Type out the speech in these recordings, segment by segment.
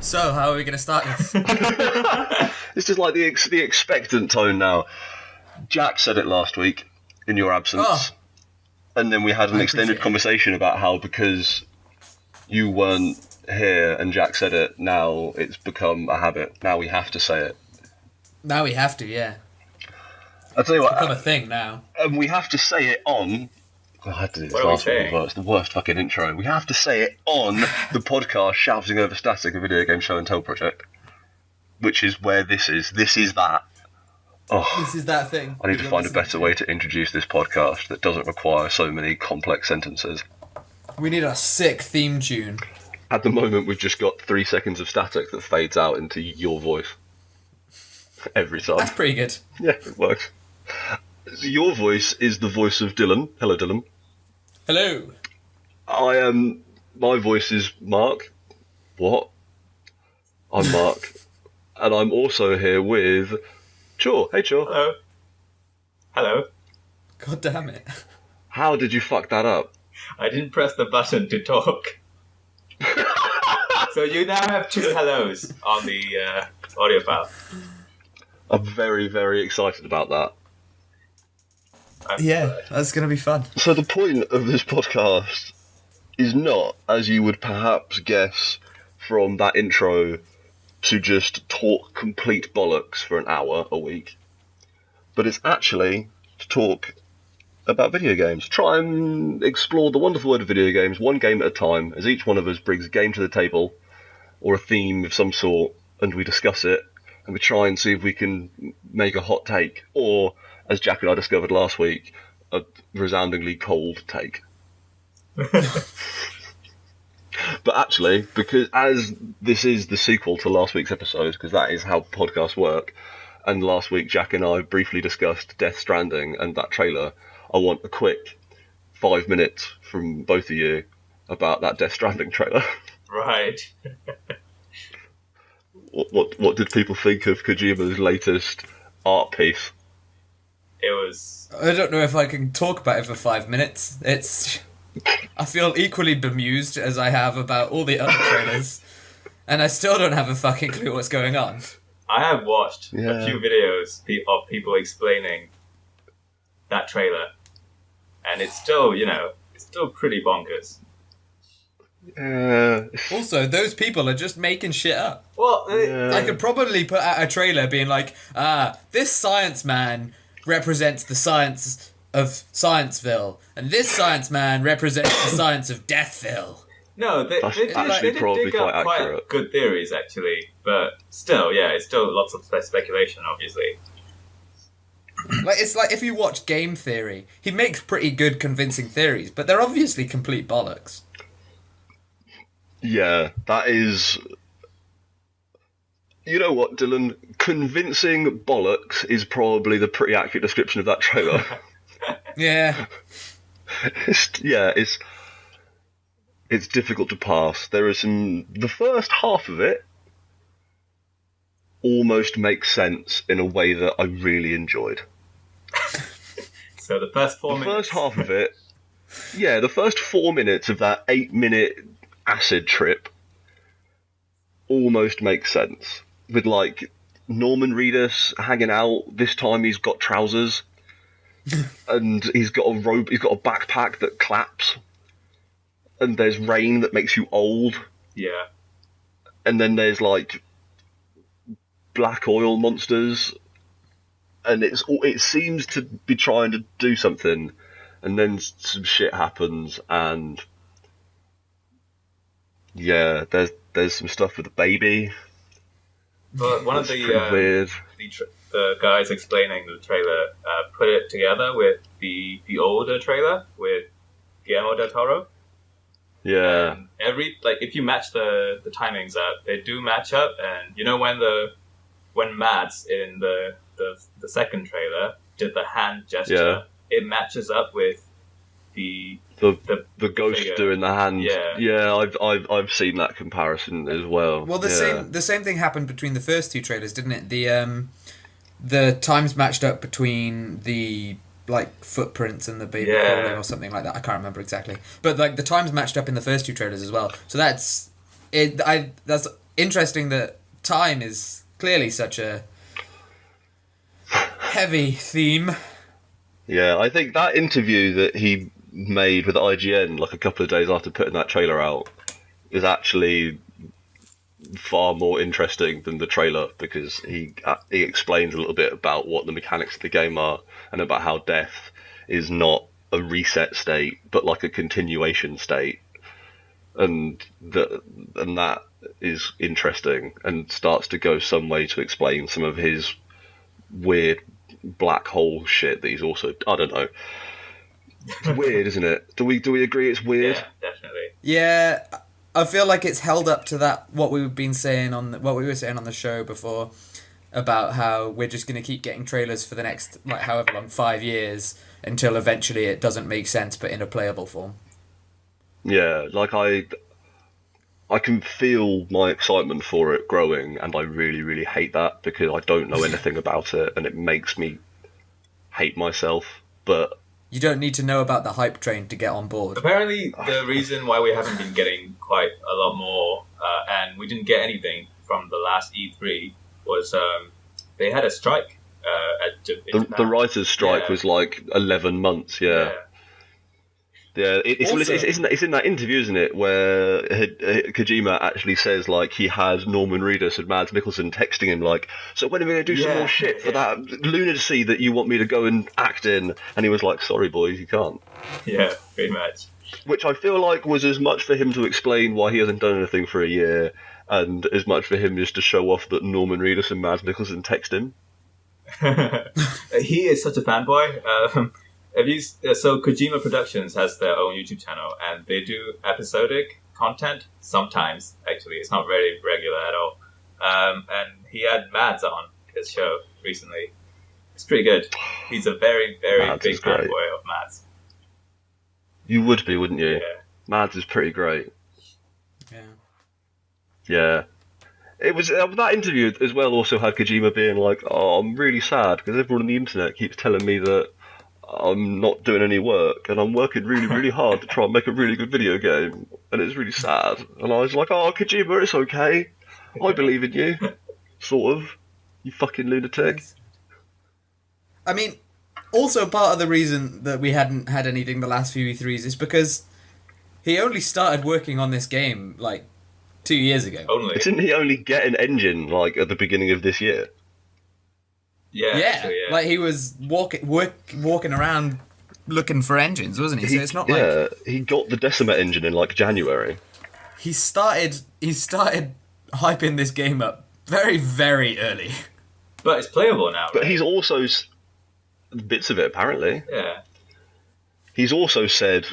So, how are we going to start this? This is like the expectant tone now. Jack said it last week in your absence, and then we had an extended conversation about how because you weren't here and Jack said it, now it's become a habit. Now we have to say it. Now we have to, yeah. I'll tell you what. It's become a thing now. And we have to say it on... I had to do this last week as well. It's the worst fucking intro. We have to say it on the podcast Shouting Over Static, a video game show and tell project. Which is where this is. This is that. Oh, this is that thing. I need to find a better way to introduce this podcast that doesn't require so many complex sentences. We need a sick theme tune. At the moment, we've just got 3 seconds of static that fades out into your voice. Every time. That's pretty good. Yeah, it works. Your voice is the voice of Dylan. Hello, Dylan. Hello. My voice is Mark. What? I'm Mark. And I'm also here with Kyaw. Hey, Kyaw. Hello. Hello. God damn it. How did you fuck that up? I didn't press the button to talk. So you now have 2 hellos on the audio file. I'm very, very excited about that. Yeah, that's going to be fun. So the point of this podcast is not, as you would perhaps guess from that intro, to just talk complete bollocks for an hour a week, but it's actually to talk about video games. Try and explore the wonderful world of video games, one game at a time, as each one of us brings a game to the table, or a theme of some sort, and we discuss it, and we try and see if we can make a hot take, or, as Jack and I discovered last week, a resoundingly cold take. But actually, because as this is the sequel to last week's episode, because that is how podcasts work, and last week Jack and I briefly discussed Death Stranding and that trailer, I want a quick 5 minutes from both of you about that Death Stranding trailer. Right. What did people think of Kojima's latest art piece? It was... I don't know if I can talk about it for 5 minutes. I feel equally bemused as I have about all the other trailers, and I still don't have a fucking clue what's going on. I have watched a few videos of people explaining that trailer, and it's still, it's still pretty bonkers. Also, those people are just making shit up. Well, I could probably put out a trailer being like, this science man represents the science of Scienceville, and this science man represents the science of Deathville. No, they did dig up quite good theories, actually, but still, it's still lots of speculation, obviously. It's like if you watch Game Theory, he makes pretty good convincing theories, but they're obviously complete bollocks. Yeah, that is... You know what, Dylan? Convincing bollocks is probably the pretty accurate description of that trailer. Yeah. It's difficult to pass. There is the first half of it almost makes sense in a way that I really enjoyed. So the first 4 minutes... The first half of it... Yeah, the first 4 minutes of that 8-minute acid trip almost makes sense. With, Norman Reedus hanging out. This time he's got trousers. And he's got a robe. He's got a backpack that claps. And there's rain that makes you old. Yeah. And then there's, black oil monsters. And it seems to be trying to do something. And then some shit happens, and... Yeah, there's some stuff with the baby. But one of the guys explaining the trailer put it together with the older trailer with Guillermo del Toro. Yeah. And if you match the timings up, they do match up. And when Mads in the second trailer did the hand gesture, it matches up with the ghost figure doing the hand. Yeah, I've seen that comparison as well. Well, the same thing happened between the first 2 trailers, didn't it? The times matched up between the footprints and the baby crawling or something like that. I can't remember exactly, but the times matched up in the first 2 trailers as well. So that's interesting that time is clearly such a heavy theme. Yeah, I think that interview that he made with IGN like a couple of days after putting that trailer out is actually far more interesting than the trailer, because he explains a little bit about what the mechanics of the game are and about how death is not a reset state but like a continuation state, and that is interesting and starts to go some way to explain some of his weird black hole shit that he's also, I don't know. It's weird, isn't it? Do we agree it's weird? Yeah, definitely. Yeah, I feel like it's held up to that what we were saying on the show before about how we're just going to keep getting trailers for the next like however long 5 years until eventually it doesn't make sense but in a playable form. Yeah, like I can feel my excitement for it growing, and I really, really hate that because I don't know anything about it, and it makes me hate myself. But you don't need to know about the hype train to get on board. Apparently, the reason why we haven't been getting quite a lot more, and we didn't get anything from the last E3, was they had a strike. The writers' strike was like 11 months. Yeah. It's in that interview, isn't it, where Kojima actually says like he had Norman Reedus and Mads Mikkelsen texting him like, so when are we going to do some more shit for that lunacy that you want me to go and act in? And he was like, sorry boys, you can't. Yeah, pretty much. Which I feel like was as much for him to explain why he hasn't done anything for a year, and as much for him just to show off that Norman Reedus and Mads Mikkelsen text him. He is such a fanboy. So Kojima Productions has their own YouTube channel, and they do episodic content sometimes. Actually, it's not very regular at all. And he had Mads on his show recently. It's pretty good. He's a very, very Mads big fanboy of Mads. You would be, wouldn't you? Yeah. Mads is pretty great. Yeah. Yeah. It was that interview as well. Also had Kojima being like, "Oh, I'm really sad because everyone on the internet keeps telling me that I'm not doing any work, and I'm working really, really hard to try and make a really good video game, and it's really sad." And I was like, "Oh, Kojima, it's okay. I believe in you, sort of. You fucking lunatic." I mean, also part of the reason that we hadn't had anything the last few E3s is because he only started working on this game like 2 years ago. Only. Didn't he only get an engine like at the beginning of this year? Yeah. Yeah, Actually, yeah. like he was walking around looking for engines, wasn't he? So it's not like he got the Decima engine in like January. he started hyping this game up very, very early. But it's playable now, But right? he's also bits of it apparently. Yeah. He's also said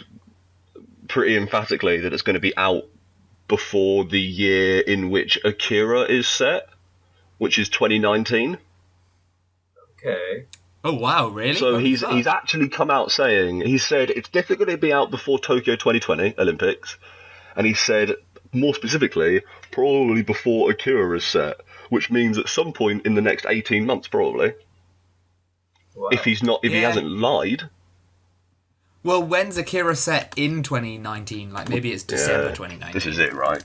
pretty emphatically that it's going to be out before the year in which Akira is set, which is 2019. Okay. Oh wow, really? So Holy he's fuck. actually come out saying, he said it's definitely going to be out before Tokyo 2020 Olympics, and he said more specifically probably before Akira is set, which means at some point in the next 18 months probably. Wow. If he hasn't lied. Well, when's Akira set in 2019? Like maybe it's December Yeah, 2019. This is it, right?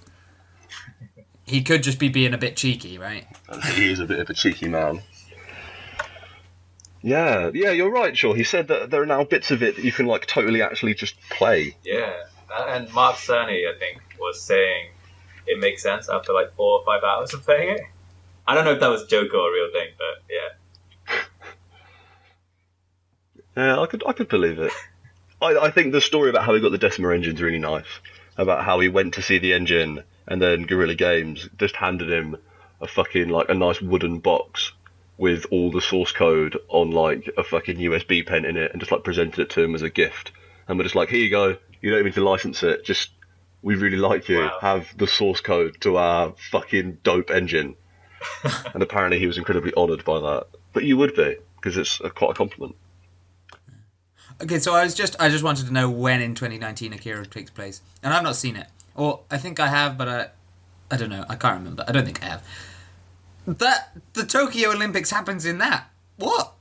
He could just be being a bit cheeky, right? He is a bit of a cheeky man. Yeah, you're right, Shaw. He said that there are now bits of it that you can like totally actually just play. Yeah. And Mark Cerny, I think, was saying it makes sense after like 4 or 5 hours of playing it. I don't know if that was a joke or a real thing, but yeah. Yeah, I could believe it. I think the story about how he got the Decima engine is really nice. About how he went to see the engine and then Guerrilla Games just handed him a fucking like a nice wooden box with all the source code on like a fucking USB pen in it, and just like presented it to him as a gift. And we're just like, here you go. You don't even need to license it. Just, we really like you. Wow. Have the source code to our fucking dope engine. And apparently he was incredibly honoured by that. But you would be, because it's quite a compliment. Okay, so I just wanted to know when in 2019 Akira takes place, and I've not seen it. Or I think I have, but I don't know. I can't remember. I don't think I have. The Tokyo Olympics happens in that. What?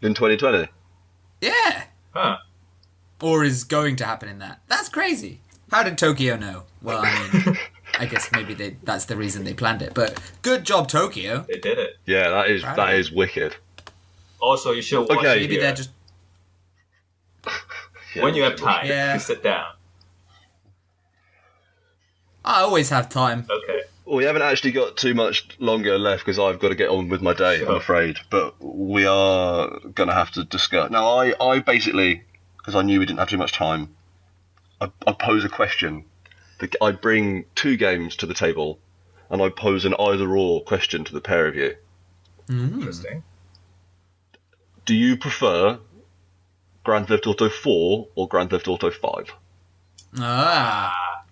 In 2020? Yeah. Huh. Or is going to happen in that. That's crazy. How did Tokyo know? Well, I mean, I I guess maybe that's the reason they planned it. But good job, Tokyo. They did it. Yeah, Proud that of is wicked. Also, you should watch Okay. it Maybe here. they're just... Yeah, when you have time, Yeah. you sit down. I always have time. Okay. Well, we haven't actually got too much longer left because I've got to get on with my day, I'm Sure. afraid. But we are going to have to discuss. Now, I basically, because I knew we didn't have too much time, I pose a question. I bring 2 games to the table, and I pose an either-or question to the pair of you. Interesting. Do you prefer Grand Theft Auto 4 or Grand Theft Auto 5?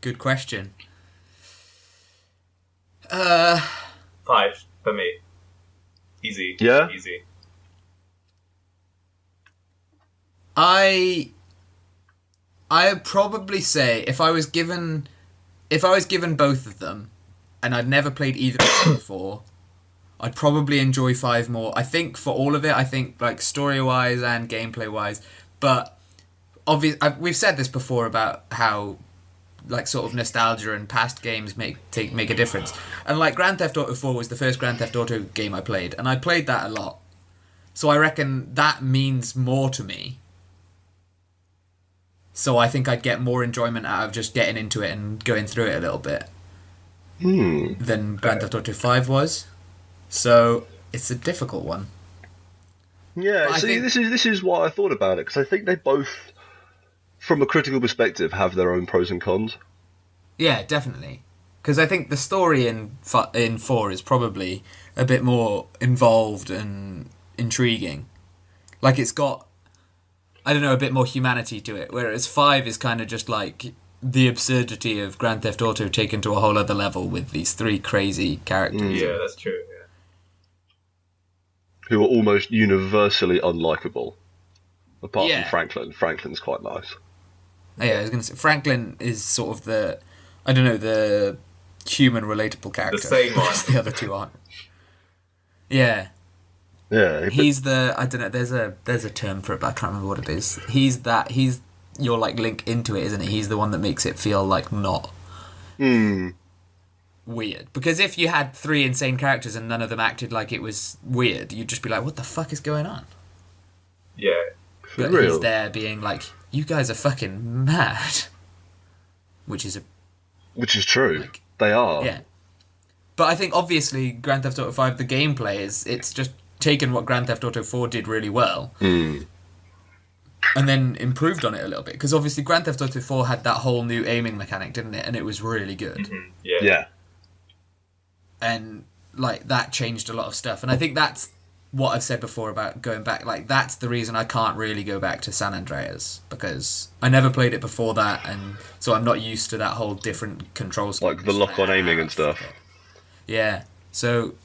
Good question. 5 for me. Easy. Yeah? Easy. I'd probably say if I was given both of them, and I'd never played either of them before, I'd probably enjoy 5 more. I think for all of it, I think like story wise and gameplay wise, but we've said this before about how like sort of nostalgia and past games make a difference. And like Grand Theft Auto 4 was the first Grand Theft Auto game I played, and I played that a lot. So I reckon that means more to me. So I think I'd get more enjoyment out of just getting into it and going through it a little bit than Grand Theft Auto 5 was. So it's a difficult one. Yeah, But I see, think- this is why I thought about it, because I think they both, from a critical perspective, have their own pros and cons. Yeah, definitely. Because I think the story in 4 is probably a bit more involved and intriguing. Like it's got, I don't know, a bit more humanity to it. Whereas 5 is kind of just like the absurdity of Grand Theft Auto taken to a whole other level with these 3 crazy characters. Yeah, that's true. Yeah. Who are almost universally unlikable. Apart Yeah. from Franklin. Franklin's quite nice. Yeah, I was going to say, Franklin is sort of the, I don't know, the human relatable character. same one. The other 2 aren't. Yeah. Yeah, but- He's the, I don't know, there's a term for it, but I can't remember what it is. He's your like link into it, isn't it? He's the one that makes it feel like not weird. Because if you had 3 insane characters and none of them acted like it was weird, you'd just be like, what the fuck is going on? Yeah. But real. he's there being like, you guys are fucking mad. Which is Which is true. Like- They are. yeah. But I think obviously Grand Theft Auto 5, the gameplay it's just taken what Grand Theft Auto 4 did really well. And then improved on it a little bit. Because obviously Grand Theft Auto 4 had that whole new aiming mechanic, didn't it? And it was really good. Yeah. Yeah. And like that changed a lot of stuff. And I think that's what I've said before about going back. Like that's the reason I can't really go back to San Andreas. Because I never played it before that, and so I'm not used to that whole different control scheme. Like the lock-on aiming and stuff. Yeah. So,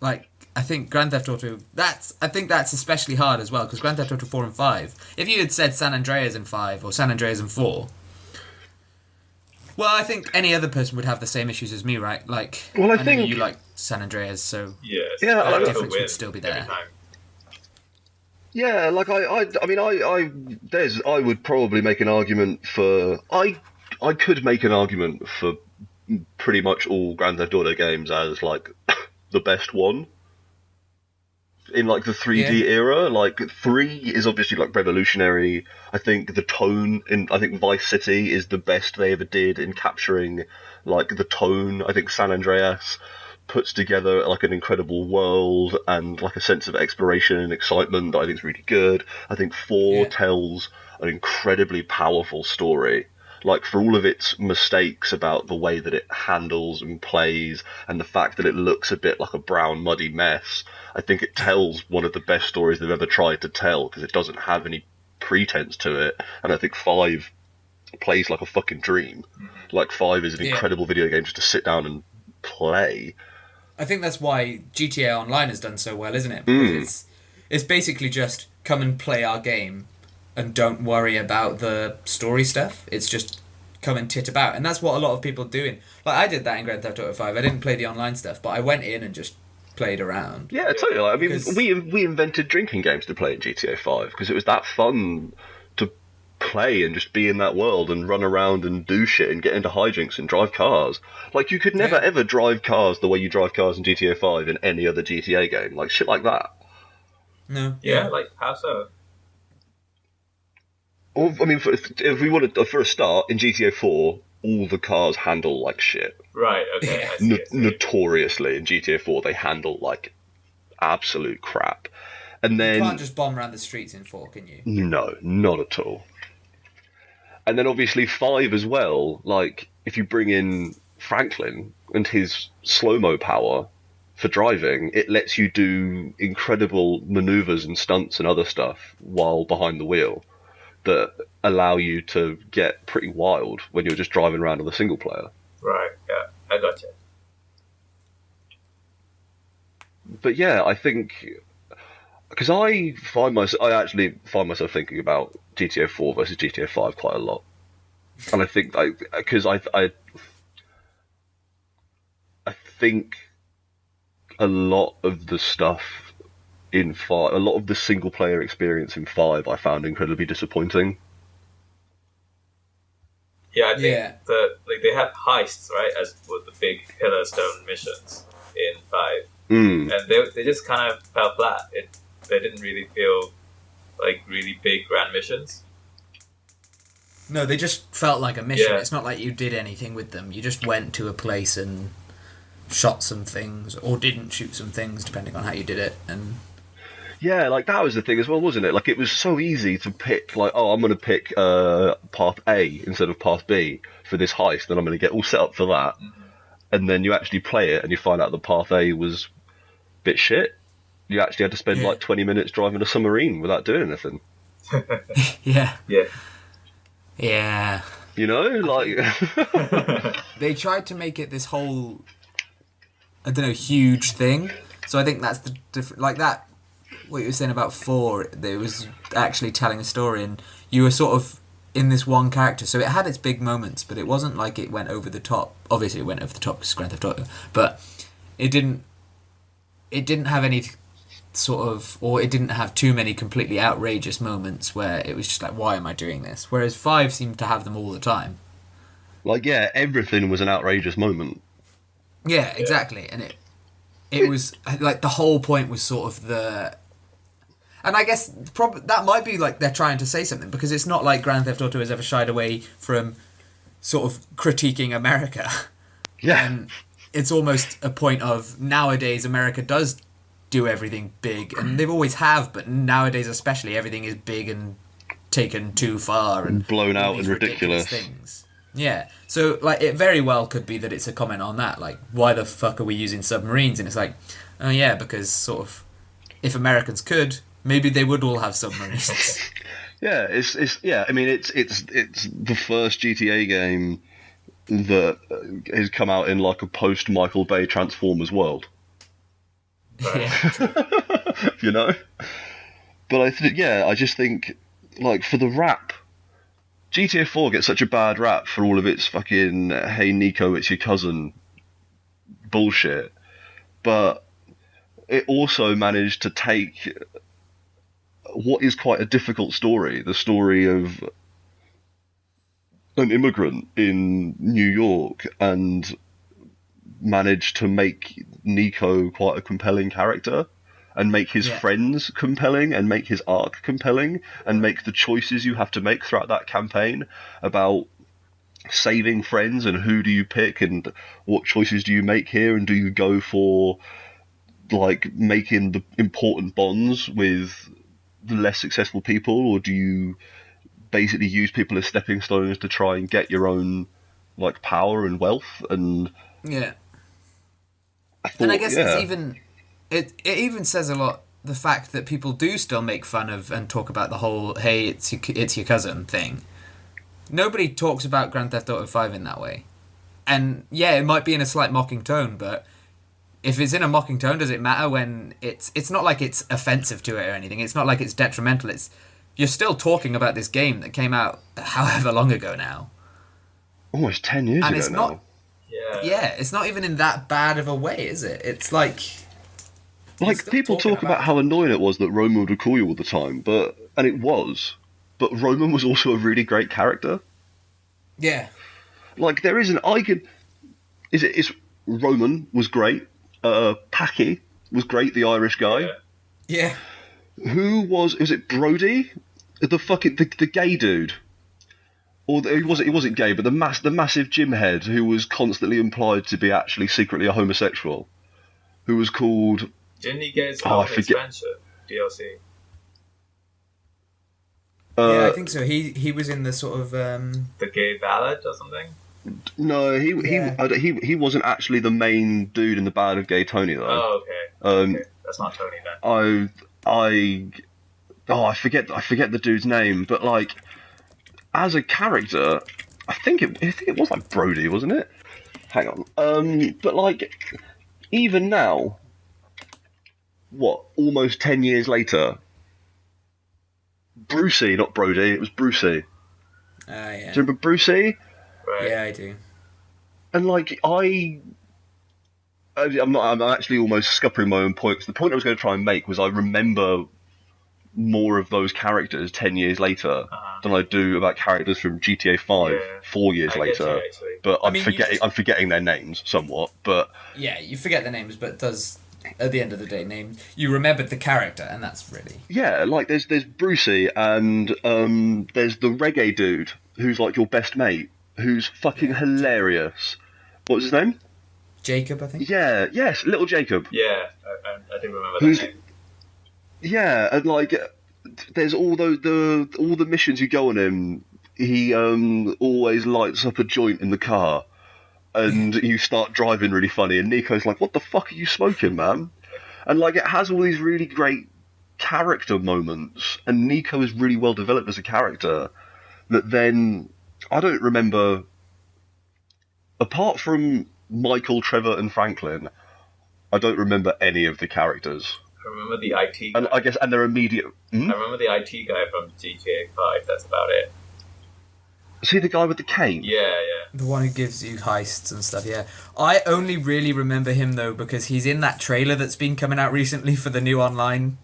like, I think Grand Theft Auto, I think that's especially hard as well, because Grand Theft Auto 4 and 5, if you had said San Andreas in 5 or San Andreas in 4, well, I think any other person would have the same issues as me, right? Like, Well, I know think- you like San Andreas, so Yeah. Yeah, that I- was a difference would win still be every there. time. Yeah, like I would probably make an argument for I could make an argument for pretty much all Grand Theft Auto games as like the best one in like the 3D era. Like 3 is obviously like revolutionary. I think the tone I think Vice City is the best they ever did in capturing like the tone. I think San Andreas puts together like an incredible world and like a sense of exploration and excitement that I think is really good. I think 4 tells an incredibly powerful story. Like for all of its mistakes about the way that it handles and plays and the fact that it looks a bit like a brown muddy mess, I think it tells one of the best stories they've ever tried to tell because it doesn't have any pretense to it. And I think 5 plays like a fucking dream. Like 5 is an incredible video game just to sit down and play. I think that's why GTA Online has done so well, isn't it? Because it's basically just come and play our game and don't worry about the story stuff. It's just come and tit about. And that's what a lot of people are doing. Like, I did that in Grand Theft Auto 5. I didn't play the online stuff, but I went in and just played around. Yeah, totally. I mean, Because- we invented drinking games to play in GTA 5 because it was that fun to play and just be in that world and run around and do shit and get into hijinks and drive cars. Like, you could never ever drive cars the way you drive cars in GTA 5 in any other GTA game. Like, shit like that. No. Yeah, like, how so? Or, I mean, if we wanted, for a start, in GTA 4, all the cars handle like shit. Right, okay. I see. Notoriously, in GTA 4, they handle like absolute crap. And then You can't just bomb around the streets in 4, can you? no, not at all. And then obviously 5 as well. Like, if you bring in Franklin and his slow-mo power for driving, it lets you do incredible maneuvers and stunts and other stuff while behind the wheel that allow you to get pretty wild when you're just driving around on the single player. Right, yeah, I gotcha. But yeah, I think because I actually find myself thinking about GTA 4 versus GTA 5 quite a lot, and I think I think a lot of the stuff in 5, a lot of the single player experience in 5, I found incredibly disappointing. Yeah, I think they had heists, right, as with the big pillar stone missions in 5. And they just kind of fell flat. They didn't really feel like really big grand missions. No, they just felt like a mission. Yeah. It's not like you did anything with them. You just went to a place and shot some things, or didn't shoot some things, depending on how you did it. And yeah, like that was the thing as well, wasn't it? Like, it was so easy to pick, like, oh, I'm going to pick path A instead of path B for this heist, and I'm going to get all set up for that. And then you actually play it, and you find out the path A was a bit shit. You actually had to spend like 20 minutes driving a submarine without doing anything. yeah. Yeah. Yeah. You know, like They tried to make it this whole, I don't know, huge thing. So I think that's the different, like that. What you were saying about 4, it was actually telling a story, and you were sort of in this one character. So it had its big moments, but it wasn't like it went over the top. Obviously, it went over the top because Grand Theft Auto, but it didn't have any sort of, or it didn't have too many completely outrageous moments where it was just like, why am I doing this? Whereas 5 seemed to have them all the time. like, yeah, everything was an outrageous moment. Yeah, exactly. And it was like the whole point was sort of the, and I guess that might be like they're trying to say something, because it's not like Grand Theft Auto has ever shied away from sort of critiquing America. Yeah. And it's almost a point of, nowadays America does do everything big, and they've always have, but nowadays especially everything is big and taken too far and blown out these and ridiculous things. Yeah, so like it very well could be that it's a comment on that, like, why the fuck are we using submarines? And it's like, oh yeah, because sort of if Americans could, maybe they would all have submarines. Yeah, it's yeah. I mean, it's the first GTA game that has come out in like a post Michael Bay Transformers world. Yeah. You know, but I just think, like, for the rap, GTA 4 gets such a bad rap for all of its fucking "Hey Nico, it's your cousin" bullshit, but it also managed to take what is quite a difficult story, the story of an immigrant in New York, and managed to make Nico quite a compelling character, and make his friends compelling, and make his arc compelling, and make the choices you have to make throughout that campaign about saving friends and who do you pick and what choices do you make here, and do you go for like making the important bonds with the less successful people, or do you basically use people as stepping stones to try and get your own like power and wealth? And Yeah. thought, And I guess it's even it even says a lot, the fact that people do still make fun of and talk about the whole "hey, it's your cousin" thing. Nobody talks about Grand Theft Auto 5 in that way. And yeah, it might be in a slight mocking tone, but if it's in a mocking tone, does it matter when it's not like it's offensive to it or anything. It's not like it's detrimental. It's, you're still talking about this game that came out however long ago now. almost 10 years And ago it's now. not, it's not even in that bad of a way, is it? It's like Like, people talk about how annoying it was that Roman would call you all the time, and it was. but Roman was also a really great character. Yeah. Like, there is an icon. It's Roman was great. Packy was great, the Irish guy. Yeah. Yeah. Who was it Brody? The gay dude. Or he wasn't gay, but the massive gym head who was constantly implied to be actually secretly a homosexual. Who was called... Didn't he get his own expansion, DLC? Yeah, I think so. He was in the sort of... The gay ballad or something? No, he wasn't actually the main dude in the Ballad of Gay Tony, though. Oh, okay. Okay. That's not Tony then. I forget the dude's name, but like as a character, I think it was like Brody, wasn't it? Hang on. But like even now, what, almost 10 years later, Brucey, not Brody, it was Brucey. Yeah. Do you remember Brucey? Right. Yeah, I do. And like I'm actually almost scuppering my own point. 'Cause the point I was going to try and make was I remember more of those characters 10 years later than I do about characters from GTA 5 4 years later. But I'm forgetting their names somewhat. But yeah, you forget the names, but it does at the end of the day you remembered the character, and that's really like there's Brucey and there's the reggae dude who's like your best mate, who's fucking hilarious. What was his name? Jacob, I think. Yeah, yes, little Jacob. Yeah, I do remember that name. Yeah, and like there's all the missions you go on him. He always lights up a joint in the car, and you start driving really funny. And Nico's like, "What the fuck are you smoking, man?" And like it has all these really great character moments, and Nico is really well developed as a character. That then I don't remember, apart from Michael, Trevor, and Franklin, I don't remember any of the characters. I remember the IT guy. And I guess, and they're immediate. I remember the IT guy from GTA 5. That's about it. Is he the guy with the cane? Yeah. The one who gives you heists and stuff, yeah. I only really remember him, though, because he's in that trailer that's been coming out recently for the new online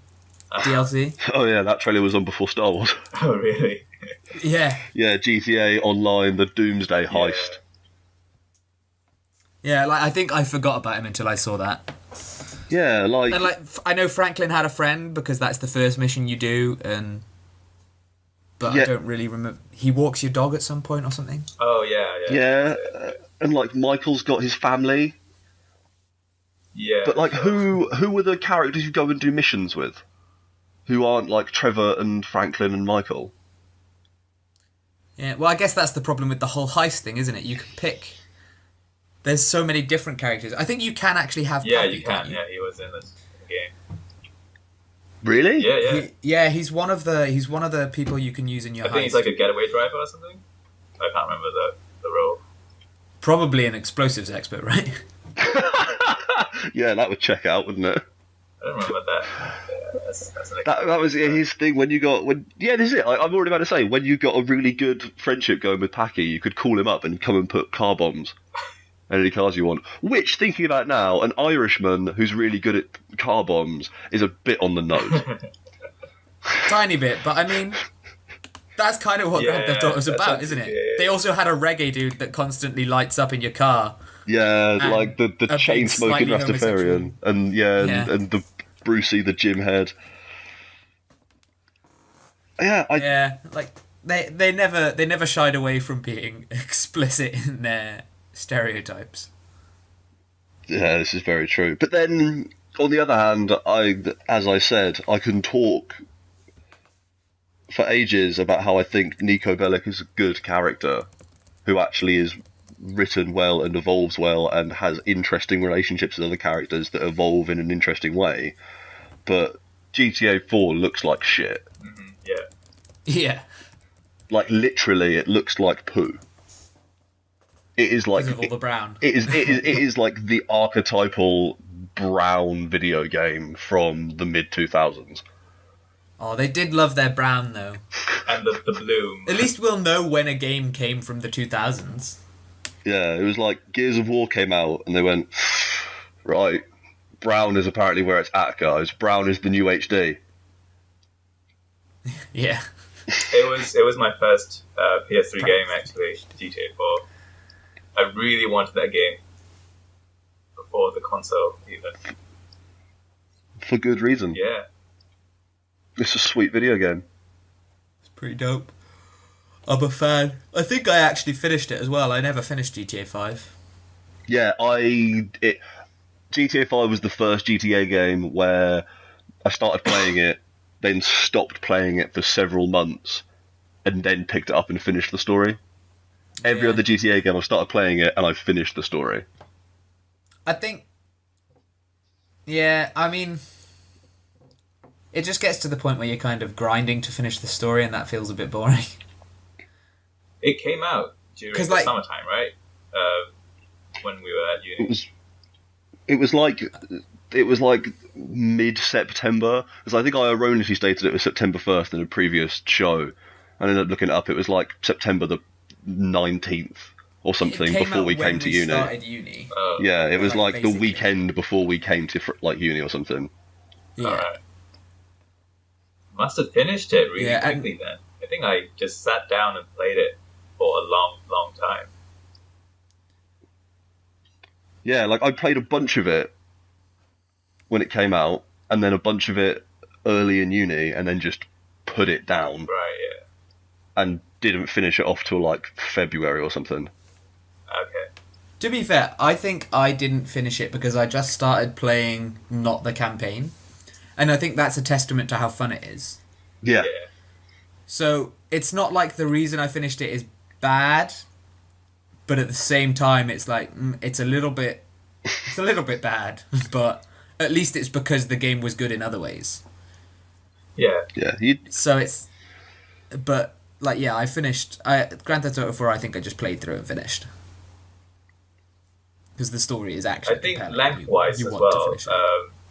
DLC. Oh yeah, that trailer was on before Star Wars. Oh, really? Yeah. Yeah, GTA Online, the Doomsday heist. Yeah, like I think I forgot about him until I saw that. Yeah, like... And like I know Franklin had a friend because that's the first mission you do, but I don't really remember. He walks your dog at some point or something. Oh yeah. Yeah, and like Michael's got his family. Yeah. But like, who are the characters you go and do missions with? Who aren't like Trevor and Franklin and Michael? Yeah, well, I guess that's the problem with the whole heist thing, isn't it? You can pick. There's so many different characters. I think you can actually have. Yeah, Pappy, you can. Yeah, he was in this game. Really? Yeah. He's one of the people you can use in your heist. I think he's like a getaway driver or something. I can't remember the role. Probably an explosives expert, right? Yeah, that would check out, wouldn't it? I don't remember that. Yeah, that's that was his thing this is it. I'm already about to say, when you got a really good friendship going with Packy, you could call him up and come and put car bombs. Any cars you want. Which, thinking about now, an Irishman who's really good at car bombs is a bit on the nose. Tiny bit, but I mean, that's kind of what Grand Theft Auto was about, isn't it? Yeah. They also had a reggae dude that constantly lights up in your car. Yeah, And like the a chain big, smoking slightly Rastafarian, and and the Brucey, the gym head. Yeah, like they never shied away from being explicit in their stereotypes. Yeah, this is very true. But then, on the other hand, as I said, I can talk for ages about how I think Nico Bellic is a good character, who actually is written well and evolves well and has interesting relationships with other characters that evolve in an interesting way. But GTA 4 looks like shit. Mm-hmm. Yeah. Yeah. Like, literally, it looks like poo. It is like... Because of all the brown. It is like the archetypal brown video game from the mid-2000s. Oh, they did love their brown, though. And the bloom. At least we'll know when a game came from the 2000s. Yeah, it was like Gears of War came out, and they went, right, brown is apparently where it's at, guys. Brown is the new HD. Yeah. It was my first PS3 game actually, GTA 4. I really wanted that game before the console even. For good reason. Yeah. It's a sweet video game. It's pretty dope. I'm a fan. I think I actually finished it as well. I never finished GTA 5. Yeah, GTA 5 was the first GTA game where I started playing it, then stopped playing it for several months, and then picked it up and finished the story. Every other GTA game, I started playing it and I finished the story. I think... Yeah, I mean... It just gets to the point where you're kind of grinding to finish the story, and that feels a bit boring. It came out during the summertime, right? When we were at uni. It was like mid-September, because I think I erroneously stated it was September 1st in a previous show. I ended up looking it up. It was like September the 19th or something before we came to uni. Started uni. Yeah, it was like basically the weekend before we came to uni or something. Yeah. Alright. Must have finished it really quickly then. I think I just sat down and played it for a long, long time. Yeah, like I played a bunch of it when it came out, and then a bunch of it early in uni, and then just put it down. Right, yeah. And didn't finish it off till like February or something. Okay. To be fair, I think I didn't finish it because I just started playing not the campaign. And I think that's a testament to how fun it is. Yeah. So, it's not like the reason I finished it is bad, but at the same time, it's like, it's a little bit bad, but at least it's because the game was good in other ways. Yeah. Yeah. So it's, but, like, yeah, I finished, Grand Theft Auto 4, I think I just played through and finished. Because the story is actually I think compelling. lengthwise You as want to well, finish it.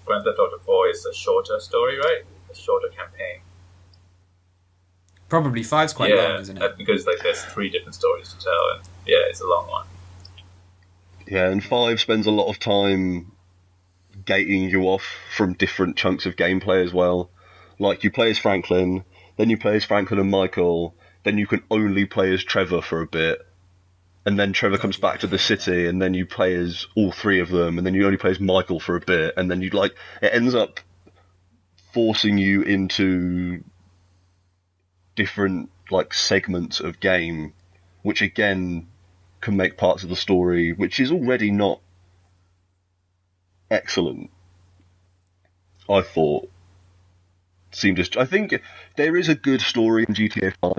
Grand Theft Auto 4 is a shorter story, right? A shorter campaign. Probably 5's quite long, isn't it? Because like there's 3 different stories to tell, and yeah, it's a long one. Yeah, and 5 spends a lot of time gating you off from different chunks of gameplay as well. Like, you play as Franklin, then you play as Franklin and Michael, then you can only play as Trevor for a bit, and then Trevor comes back to the city, and then you play as all 3 of them, and then you only play as Michael for a bit, and then it ends up forcing you into different, like, segments of game, which again can make parts of the story, which is already not excellent, I thought. I think there is a good story in GTA 5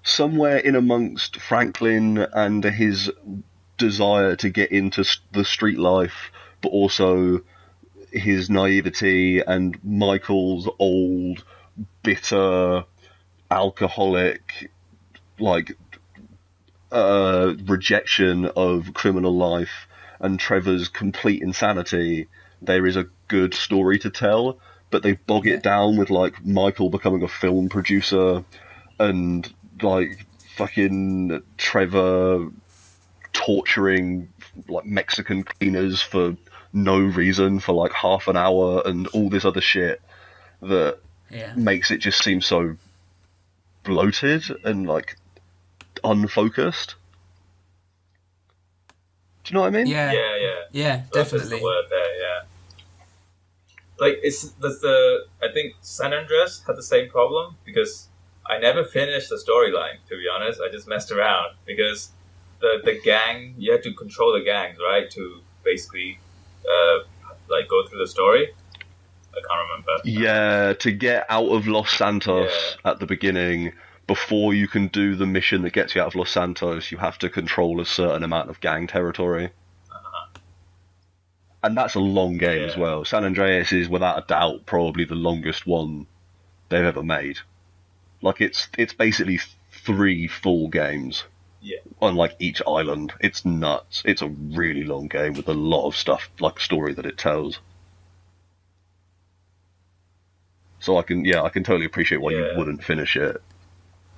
somewhere in amongst Franklin and his desire to get into the street life, but also his naivety and Michael's old, bitter, alcoholic, like, rejection of criminal life, and Trevor's complete insanity. There is a good story to tell, but they bog it down with, like, Michael becoming a film producer, and, like, fucking Trevor torturing, like, Mexican cleaners for no reason for, like, half an hour, and all this other shit that makes it just seem so bloated and, like, unfocused. Do you know what I mean? Yeah, That's definitely. the word there, yeah. Like, I think San Andreas had the same problem, because I never finished the storyline, to be honest. I just messed around, because the gang, you had to control the gangs, right, to basically, like, go through the story. I can't remember. Yeah, to get out of Los Santos at the beginning, before you can do the mission that gets you out of Los Santos, you have to control a certain amount of gang territory. And that's a long game as well. San Andreas is, without a doubt, probably the longest one they've ever made. Like, it's basically 3 full games on, like, each island. It's nuts. It's a really long game with a lot of stuff, like, story that it tells. So I can totally appreciate why you wouldn't finish it.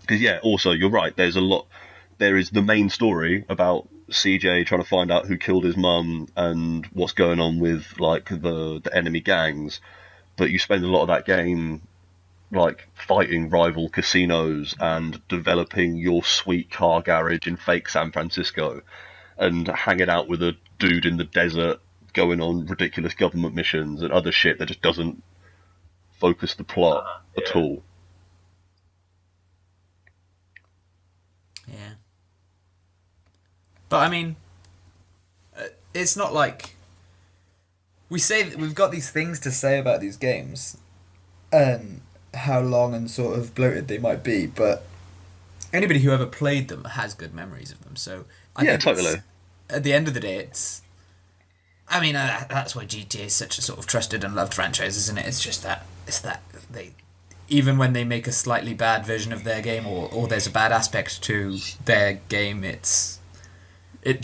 Because, also, you're right, there is the main story about CJ trying to find out who killed his mum and what's going on with, like, the enemy gangs, but you spend a lot of that game like fighting rival casinos and developing your sweet car garage in fake San Francisco and hanging out with a dude in the desert going on ridiculous government missions and other shit that just doesn't focus the plot at all. Yeah. But I mean, it's not like we say that we've got these things to say about these games and how long and sort of bloated they might be, but anybody who ever played them has good memories of them. So I think totally. At the end of the day, it's. I mean, that's why GTA is such a sort of trusted and loved franchise, isn't it? It's just that they, even when they make a slightly bad version of their game or there's a bad aspect to their game, it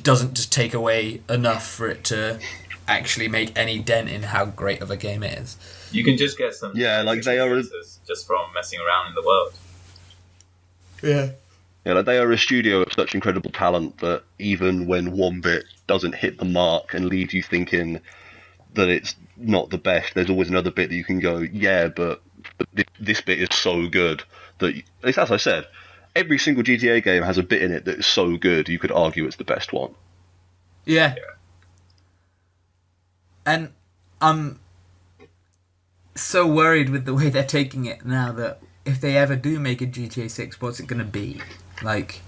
doesn't just take away enough for it to actually make any dent in how great of a game it is. You can just get some they are just from messing around in the world. Yeah, like they are a studio of such incredible talent that even when one bit doesn't hit the mark and leaves you thinking that it's not the best, there's always another bit that you can go, yeah, but this bit is so good that, at least as I said, every single GTA game has a bit in it that is so good you could argue it's the best one. Yeah. And I'm so worried with the way they're taking it now that if they ever do make a GTA 6, what's it going to be? Like,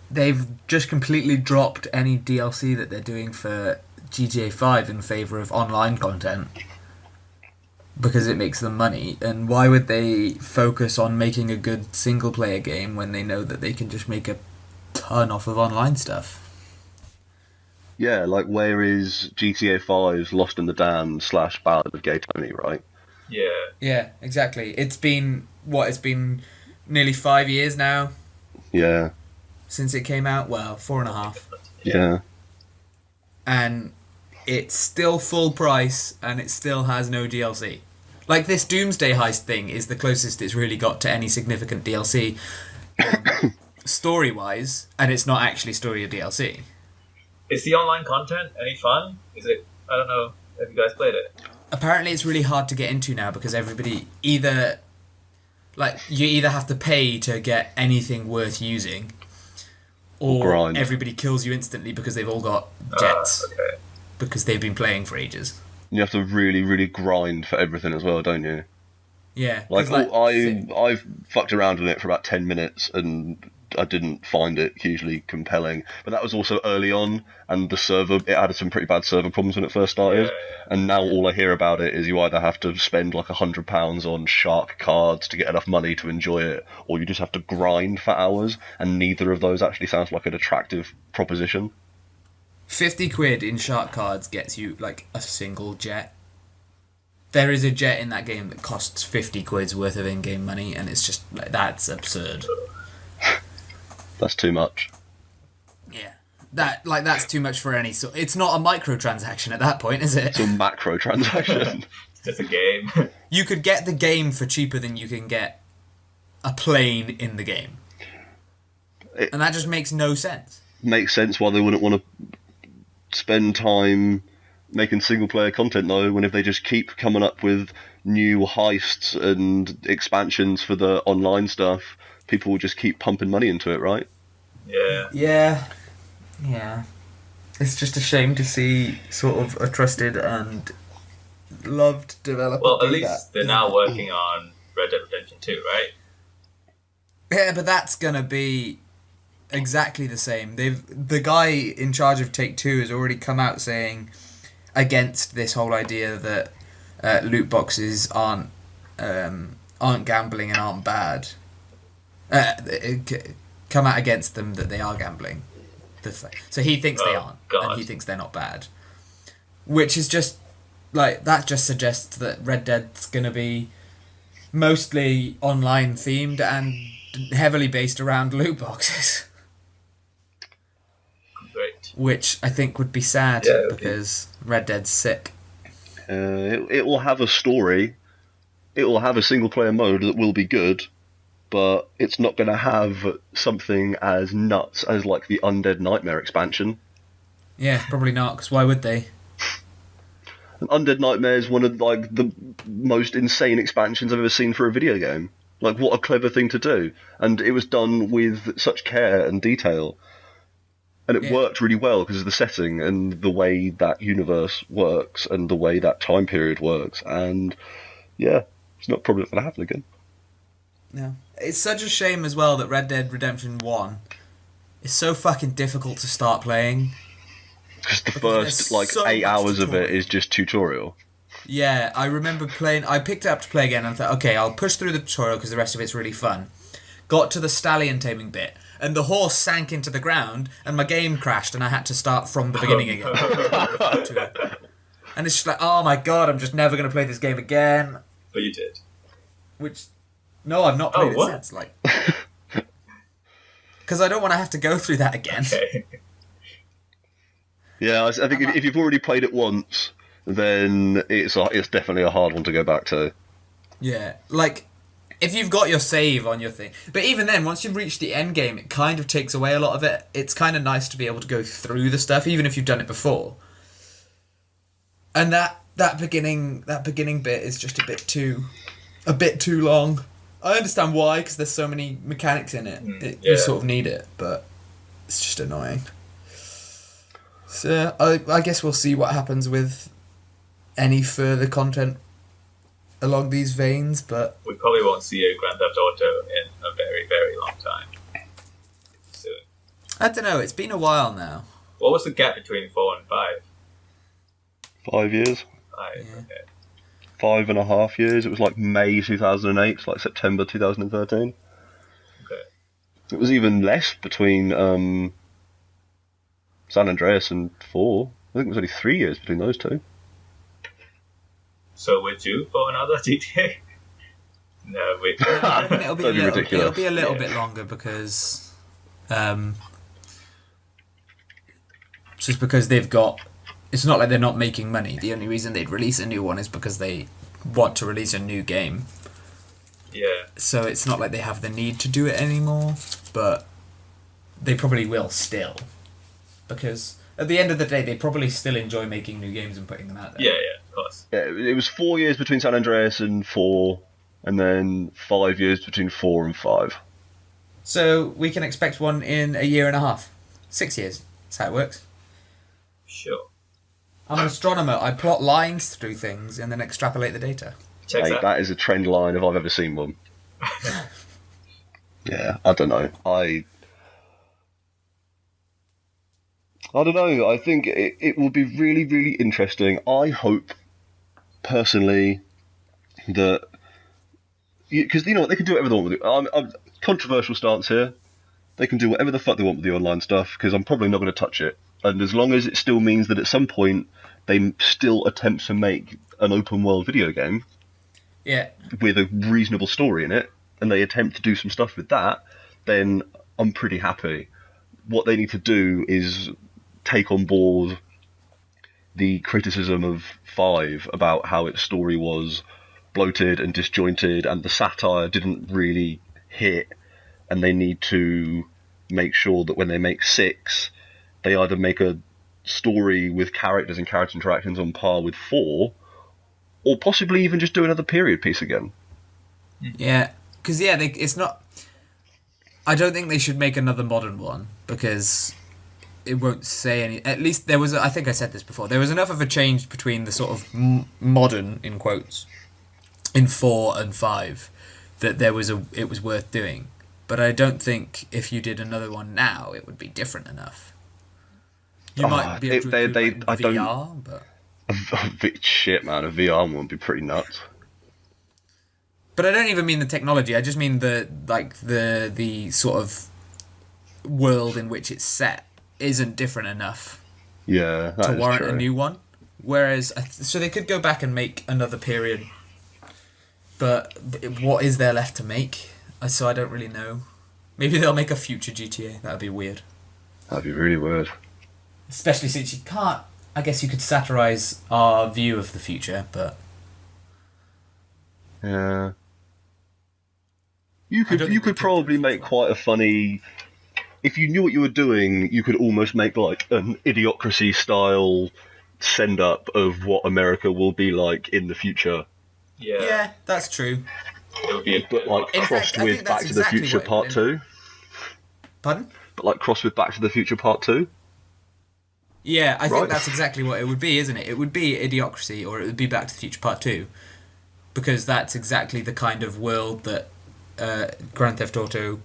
they've just completely dropped any DLC that they're doing for GTA 5 in favour of online content because it makes them money. And why would they focus on making a good single-player game when they know that they can just make a ton off of online stuff? Yeah, like where is GTA 5's Lost in the Damned / Ballad of Gay Tony, right? Yeah. Yeah, exactly. It's been nearly 5 years now. Yeah. Since it came out. Well, 4.5. Yeah. And it's still full price, and it still has no DLC. Like, this Doomsday Heist thing is the closest it's really got to any significant DLC story-wise, and it's not actually story or DLC. Is the online content any fun? Is it? I don't know. Have you guys played it? Apparently it's really hard to get into now because everybody you either have to pay to get anything worth using or everybody kills you instantly because they've all got jets because they've been playing for ages. You have to really, really grind for everything as well, don't you? Yeah. I've fucked around with it for about 10 minutes and I didn't find it hugely compelling. But that was also early on, and it had some pretty bad server problems when it first started. And now all I hear about it is you either have to spend like £100 on shark cards to get enough money to enjoy it, or you just have to grind for hours, and neither of those actually sounds like an attractive proposition. 50 quid in shark cards gets you like a single jet. There is a jet in that game that costs 50 quid's worth of in-game money, and it's just like, that's absurd. That's too much. Yeah. That's too much for any sort. It's not a microtransaction at that point, is it? It's a macro transaction. It's just a game. You could get the game for cheaper than you can get a plane in the game. And that just makes no sense. Makes sense why they wouldn't want to spend time making single player content though, when if they just keep coming up with new heists and expansions for the online stuff, people will just keep pumping money into it, right? Yeah. Yeah. It's just a shame to see sort of a trusted and loved developer. Well, at least they're now working on Red Dead Redemption 2, right? Yeah, but that's gonna be exactly the same. The guy in charge of Take-Two has already come out saying against this whole idea that loot boxes aren't gambling and aren't bad. Come out against them that they are gambling. So he thinks they aren't, and he thinks they're not bad. Which is just like that. Just suggests that Red Dead's gonna be mostly online themed and heavily based around loot boxes. Great. Which I think would be sad because Red Dead's sick. It will have a story. It will have a single player mode that will be good. But it's not going to have something as nuts as like the Undead Nightmare expansion. Yeah, probably not, because why would they? And Undead Nightmare is one of like the most insane expansions I've ever seen for a video game. Like, what a clever thing to do. And it was done with such care and detail. And it worked really well because of the setting and the way that universe works and the way that time period works. And yeah, it's not probably going to happen again. No. It's such a shame as well that Red Dead Redemption 1 is so fucking difficult to start playing. Because the first, like, so 8 hours of it is just tutorial. Yeah, I remember I picked it up to play again and I thought, okay, I'll push through the tutorial because the rest of it's really fun. Got to the stallion taming bit, and the horse sank into the ground, and my game crashed, and I had to start from the beginning again. And it's just like, oh my god, I'm just never going to play this game again. But you did. No, I've not played it since. Like, because I don't want to have to go through that again. Okay. Yeah, I think if you've already played it once, then it's definitely a hard one to go back to. Yeah, like, if you've got your save on your thing. But even then, once you've reached the end game, it kind of takes away a lot of it. It's kind of nice to be able to go through the stuff, even if you've done it before. And that beginning bit is just a bit too long. I understand why, because there's so many mechanics in it. You sort of need it, but it's just annoying. So I guess we'll see what happens with any further content along these veins, but we probably won't see a Grand Theft Auto in a very, very long time. Soon. I don't know. It's been a while now. What was the gap between 4 and 5? 5 years. 5. Yeah. Okay. 5.5 years. It was like May 2008, like September 2013. Okay. It was even less between San Andreas and 4. I think it was only 3 years between those two. So we're due for another GTA? No, we. I reckon it'll be Ridiculous. It'll be a little bit longer because, just because they've got. It's not like they're not making money. The only reason they'd release a new one is because they want to release a new game. Yeah. So it's not like they have the need to do it anymore, but they probably will still, because at the end of the day, they probably still enjoy making new games and putting them out there. Yeah, of course. Yeah, it was 4 years between San Andreas and 4, and then 5 years between 4 and 5. So we can expect one in a year and a half. 6 years. That's how it works. Sure. I'm an astronomer. I plot lines through things and then extrapolate the data. Checks out. That is a trend line if I've ever seen one. Yeah, I don't know. I don't know. I think it will be really, really interesting. I hope, personally, that... Because, you know what, they can do whatever they want with it. I'm controversial stance here. They can do whatever the fuck they want with the online stuff, because I'm probably not going to touch it. And as long as it still means that at some point they still attempt to make an open world video game with a reasonable story in it, and they attempt to do some stuff with that, then I'm pretty happy. What they need to do is take on board the criticism of 5 about how its story was bloated and disjointed and the satire didn't really hit, and they need to make sure that when they make 6, they either make a story with characters and character interactions on par with 4, or possibly even just do another period piece again. Yeah, because it's not... I don't think they should make another modern one, because it won't say any... At least there was... I think I said this before. There was enough of a change between the sort of modern, in quotes, in 4 and 5, that it was worth doing. But I don't think if you did another one now, it would be different enough. You might be able to do VR, but... Shit, man, a VR one would be pretty nuts. But I don't even mean the technology. I just mean the sort of world in which it's set isn't different enough. Yeah, that to is warrant true. a new one. Whereas, so they could go back and make another period. But what is there left to make? So I don't really know. Maybe they'll make a future GTA. That'd be weird. That'd be really weird. Especially since you can't... I guess you could satirise our view of the future, but... Yeah. You could probably make quite a funny... If you knew what you were doing, you could almost make like an Idiocracy style send up of what America will be like in the future. Yeah, that's true. It would be But like In crossed fact, I with think that's Back to the exactly Future what it Part would 2. Pardon? But like crossed with Back to the Future Part 2. Yeah, I Right. think that's exactly what it would be, isn't it? It would be Idiocracy, or it would be Back to the Future Part 2. Because that's exactly the kind of world that Grand Theft Auto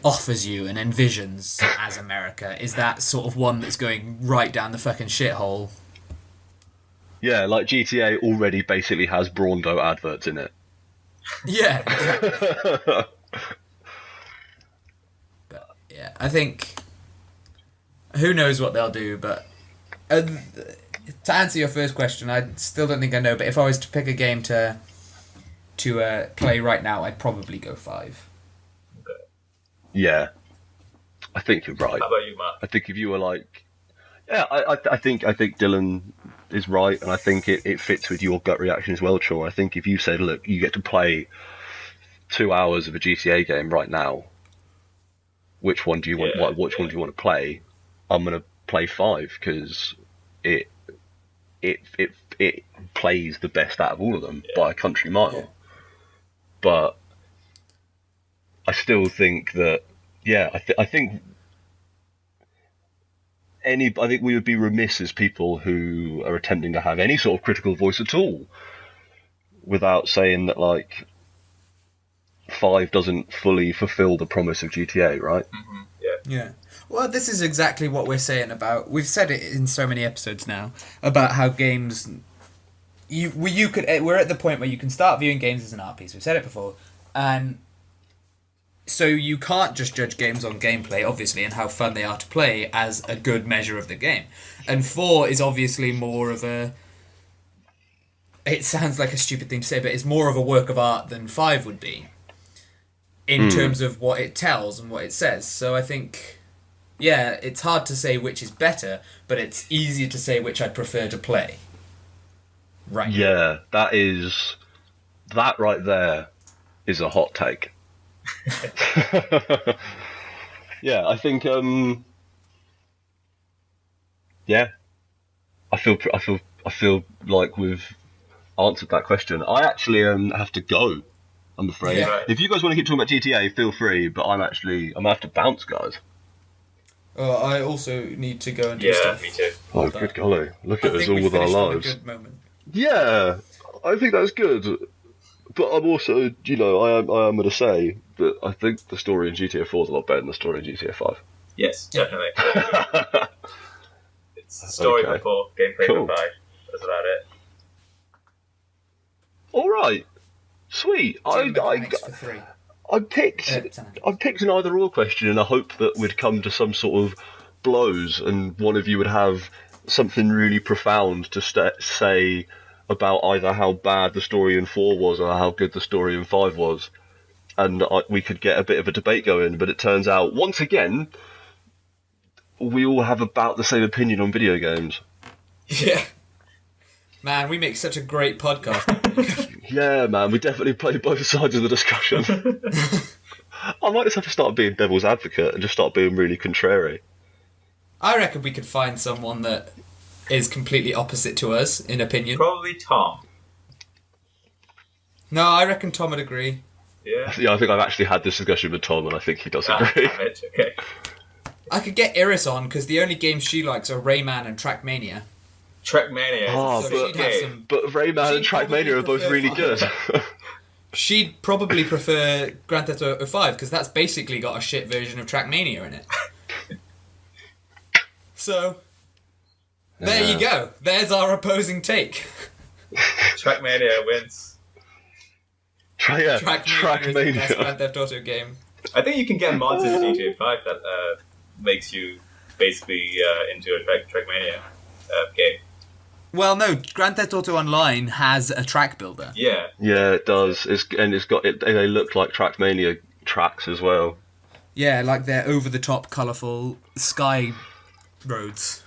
offers you and envisions as America, is that sort of one that's going right down the fucking shithole. Yeah, like GTA already basically has Brando adverts in it. Yeah, exactly. But, yeah, I think... Who knows what they'll do, but... to answer your first question, I still don't think I know, but if I was to pick a game to play right now, I'd probably go 5. Okay. Yeah, I think you're right. How about you, Matt? I think if you were like, yeah, I think Dylan is right, and I think it fits with your gut reaction as well, Chor. I think if you said, look, you get to play 2 hours of a GTA game right now, which one do you want? Yeah, Which one do you want to play? I'm gonna play 5 because it plays the best out of all of them by a country mile. Yeah. But I still think that, yeah, I think we would be remiss as people who are attempting to have any sort of critical voice at all without saying that, like, 5 doesn't fully fulfill the promise of GTA, right? Mm-hmm. Yeah. Well, this is exactly what we're saying about... We've said it in so many episodes now, about how games... We're at the point where you can start viewing games as an art piece. We've said it before. And so you can't just judge games on gameplay, obviously, and how fun they are to play as a good measure of the game. And 4 is obviously more of a... It sounds like a stupid thing to say, but it's more of a work of art than 5 would be. In terms of what it tells and what it says. So I think... Yeah, it's hard to say which is better, but it's easier to say which I'd prefer to play. Right. Yeah, that right there is a hot take. Yeah, I think yeah, I feel like we've answered that question. I actually have to go, I'm afraid. Yeah. If you guys want to keep talking about GTA, feel free, but I'm gonna have to bounce, guys. I also need to go and do Yeah, stuff. me too. Oh, good golly, look at us all with our finished on a lives. good moment. Yeah, I think that's good. But I'm also, I am going to say that I think the story in GTA 4 is a lot better than the story in GTA 5. Yes, definitely. It's the story Okay. before gameplay Cool. for 5. That's about it. All right, sweet. Gym mechanics for 3. I picked an either-or question in a hope that we'd come to some sort of blows, and one of you would have something really profound to say about either how bad the story in 4 was or how good the story in 5 was, and we could get a bit of a debate going. But it turns out, once again, we all have about the same opinion on video games. Yeah. Man, we make such a great podcast. Yeah, man, we definitely play both sides of the discussion. I might just have to start being devil's advocate and just start being really contrary. I reckon we could find someone that is completely opposite to us in opinion. Probably Tom. No, I reckon Tom would agree. Yeah. Yeah, I think I've actually had this discussion with Tom, and I think he does Ah, agree. damn it. Okay. I could get Iris on because the only games she likes are Rayman and Trackmania. Trackmania. Oh, is a So good she'd have game. some. But Rayman and She'd probably Trackmania are both prefer really good. She'd probably prefer Grand Theft Auto 5 because that's basically got a shit version of Trackmania in it. So, there you go. There's our opposing take. Trackmania wins. Trackmania. Trackmania is the best Grand Theft Auto game. I think you can get mods in GTA 5 that makes you basically into a Trackmania game. Well, no, Grand Theft Auto Online has a track builder. Yeah. Yeah, it does. They look like Trackmania tracks as well. Yeah, like they're over-the-top, colourful sky roads.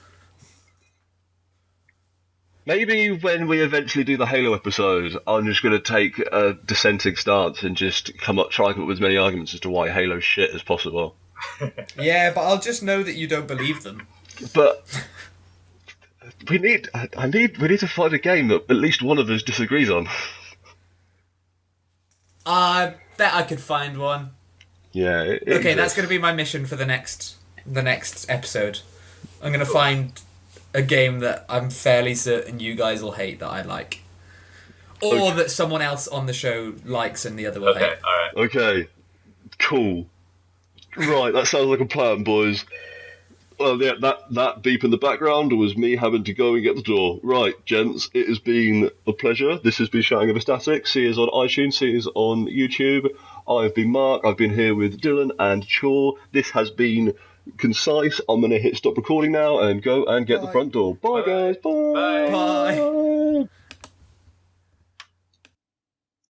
Maybe when we eventually do the Halo episode, I'm just going to take a dissenting stance and just try and come up with as many arguments as to why Halo's shit as possible. Yeah, but I'll just know that you don't believe them. But we need to find a game that at least one of us disagrees on. I bet I could find one. Yeah. Okay, that's going to be my mission for the next episode. I'm going to find a game that I'm fairly certain you guys will hate that I like. Or that someone else on the show likes and the other will hate. Okay, alright. Okay, cool. Right, that sounds like a plan, boys. Well, yeah, that beep in the background was me having to go and get the door. Right, gents, it has been a pleasure. This has been Shouting Over Static. See us on iTunes, see us on YouTube. I've been Mark, I've been here with Dylan and Kyaw. This has been concise. I'm going to hit stop recording now and go and get the front door. Bye, guys. Bye. Bye. Bye.